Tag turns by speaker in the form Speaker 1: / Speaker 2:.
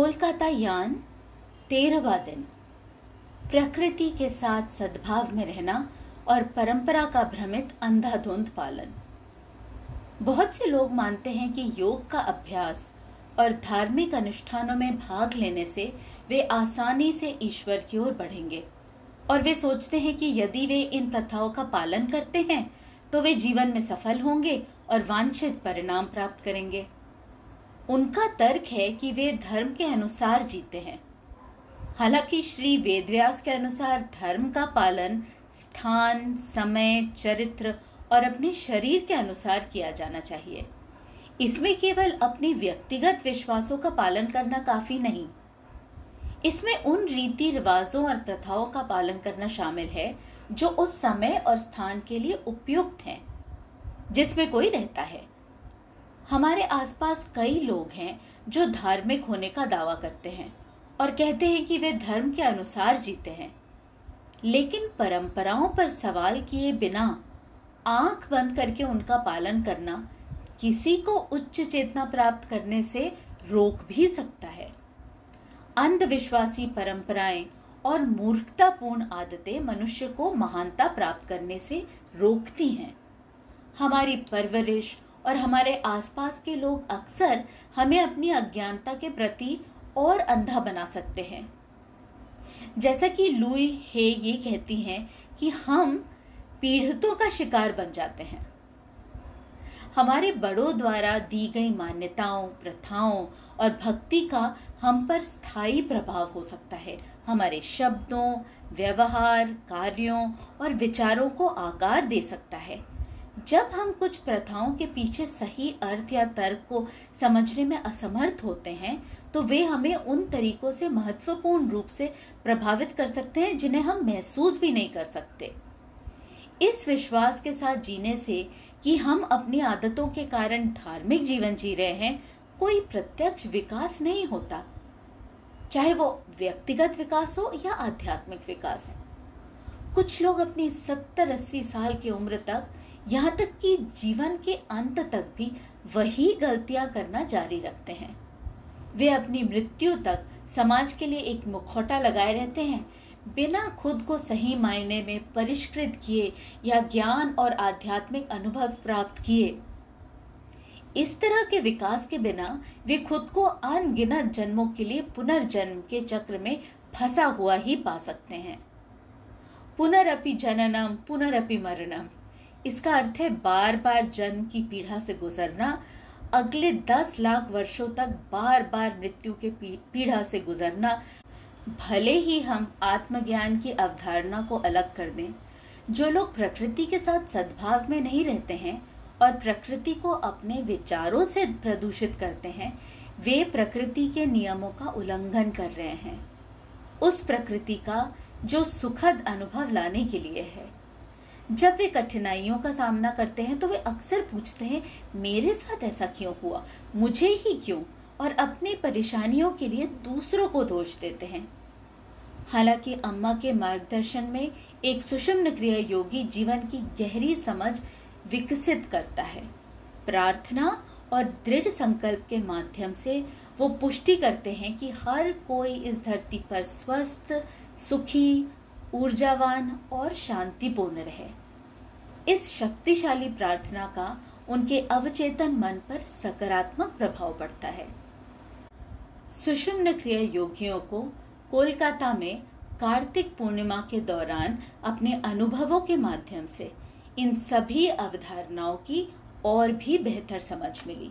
Speaker 1: कोलकाता यान 13वां दिन। प्रकृति के साथ सद्भाव में रहना और परंपरा का भ्रमित अंधाधुंध पालन। बहुत से लोग मानते हैं कि योग का अभ्यास और धार्मिक अनुष्ठानों में भाग लेने से वे आसानी से ईश्वर की ओर बढ़ेंगे, और वे सोचते हैं कि यदि वे इन प्रथाओं का पालन करते हैं तो वे जीवन में सफल होंगे और वांछित परिणाम प्राप्त करेंगे। उनका तर्क है कि वे धर्म के अनुसार जीते हैं। हालांकि श्री वेदव्यास के अनुसार धर्म का पालन स्थान, समय, चरित्र और अपने शरीर के अनुसार किया जाना चाहिए। इसमें केवल अपने व्यक्तिगत विश्वासों का पालन करना काफी नहीं, इसमें उन रीति रिवाजों और प्रथाओं का पालन करना शामिल है जो उस समय और स्थान के लिए उपयुक्त हैं जिसमें कोई रहता है। हमारे आसपास कई लोग हैं जो धार्मिक होने का दावा करते हैं और कहते हैं कि वे धर्म के अनुसार जीते हैं, लेकिन परंपराओं पर सवाल किए बिना आंख बंद करके उनका पालन करना किसी को उच्च चेतना प्राप्त करने से रोक भी सकता है। अंधविश्वासी परंपराएं और मूर्खतापूर्ण आदतें मनुष्य को महानता प्राप्त करने से रोकती हैं। हमारी परवरिश और हमारे आसपास के लोग अक्सर हमें अपनी अज्ञानता के प्रति और अंधा बना सकते हैं। जैसा कि लुई हे ये कहती हैं कि हम पीड़ितों का शिकार बन जाते हैं। हमारे बड़ों द्वारा दी गई मान्यताओं, प्रथाओं और भक्ति का हम पर स्थायी प्रभाव हो सकता है। हमारे शब्दों, व्यवहार, कार्यों और विचारों को आकार दे सकता है। जब हम कुछ प्रथाओं के पीछे सही अर्थ या तर्क को समझने में असमर्थ होते हैं तो वे हमें उन तरीकों से महत्वपूर्ण रूप से प्रभावित कर सकते हैं जिन्हें हम महसूस भी नहीं कर सकते। इस विश्वास के साथ जीने से कि हम अपनी आदतों के कारण धार्मिक जीवन जी रहे हैं, कोई प्रत्यक्ष विकास नहीं होता, चाहे वो व्यक्तिगत विकास हो या आध्यात्मिक विकास। कुछ लोग अपनी 70-80 साल की उम्र तक, यहाँ तक कि जीवन के अंत तक भी वही गलतियां करना जारी रखते हैं। वे अपनी मृत्यु तक समाज के लिए एक मुखौटा लगाए रहते हैं, बिना खुद को सही मायने में परिष्कृत किए या ज्ञान और आध्यात्मिक अनुभव प्राप्त किए। इस तरह के विकास के बिना वे खुद को अनगिनत जन्मों के लिए पुनर्जन्म के चक्र में फंसा हुआ ही पा सकते हैं। पुनरपि जननम पुनरपि मरणम, इसका अर्थ है बार बार जन्म की पीड़ा से गुजरना, अगले 10 लाख वर्षों तक बार बार मृत्यु के पीड़ा से गुजरना। भले ही हम आत्मज्ञान की अवधारणा को अलग कर दें, जो लोग प्रकृति के साथ सद्भाव में नहीं रहते हैं और प्रकृति को अपने विचारों से प्रदूषित करते हैं, वे प्रकृति के नियमों का उल्लंघन कर रहे हैं, उस प्रकृति का जो सुखद अनुभव लाने के लिए है। जब वे कठिनाइयों का सामना करते हैं तो वे अक्सर पूछते हैं, मेरे साथ ऐसा क्यों हुआ, मुझे ही क्यों, और अपनी परेशानियों के लिए दूसरों को दोष देते हैं। हालांकि अम्मा के मार्गदर्शन में एक सुषुम्न क्रिया योगी जीवन की गहरी समझ विकसित करता है। प्रार्थना और दृढ़ संकल्प के माध्यम से वो पुष्टि करते हैं कि हर कोई इस धरती पर स्वस्थ, सुखी, ऊर्जावान और शांतिपूर्ण रहे। इस शक्तिशाली प्रार्थना का उनके अवचेतन मन पर सकारात्मक प्रभाव पड़ता है। सुषुम्न क्रिया योगियों को कोलकाता में कार्तिक पूर्णिमा के दौरान अपने अनुभवों के माध्यम से इन सभी अवधारणाओं की और भी बेहतर समझ मिली।